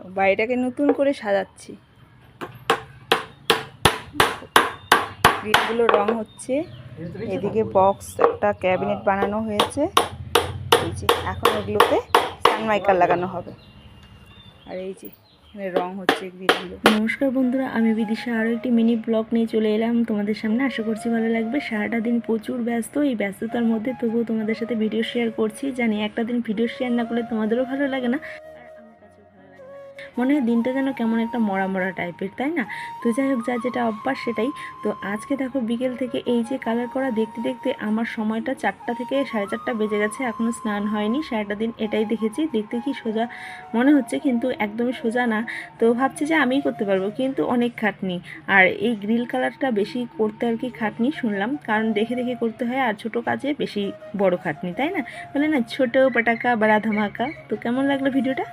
দেখো বাড়িটাকে নতুন করে সাজাচ্ছি। গ্রিলগুলো রং হচ্ছে, এদিকে বক্স একটা ক্যাবিনেট বানানো হয়েছে। এই যে এখন এগুলোতে সানমাইকার লাগানো হবে। আর এই যে এখানে রং হচ্ছে গ্রিলগুলো। নমস্কার বন্ধুরা, আমি বিদিশা আরও একটি মিনি ব্লগ নিয়ে চলে এলাম তোমাদের সামনে। আশা করছি ভালো লাগবে। সারাটা দিন প্রচুর ব্যস্ত, এই ব্যস্ততার মধ্যে তবুও তোমাদের সাথে ভিডিও শেয়ার করছি। জানি একটা দিন ভিডিও শেয়ার না করলে তোমাদেরও ভালো লাগে না, মনে হয় দিনটা যেন কেমন একটা মরা মরা টাইপের, তাই না? তো যাই হোক, যা যেটা অভ্যাস সেটাই। তো আজকে দেখো বিকেল থেকে এই যে কালার করা দেখতে দেখতে আমার সময়টা 4টা থেকে 4:30 বেজে গেছে। এখনও স্নান হয়নি। সারাটা দিন এটাই দেখেছি। দেখতে কি সোজা মনে হচ্ছে, কিন্তু একদমই সোজা না। তো ভাবছি যে আমিই করতে পারবো, কিন্তু অনেক খাটনি। আর এই গ্রিল কালারটা বেশি করতে আর কি খাটনি শুনলাম, কারণ দেখে দেখে করতে হয়, আর ছোটো কাজে বেশি বড় খাটনি, তাই না? বলে না, ছোটো পটাকা বড়া ধামাকা। তো কেমন লাগলো ভিডিওটা?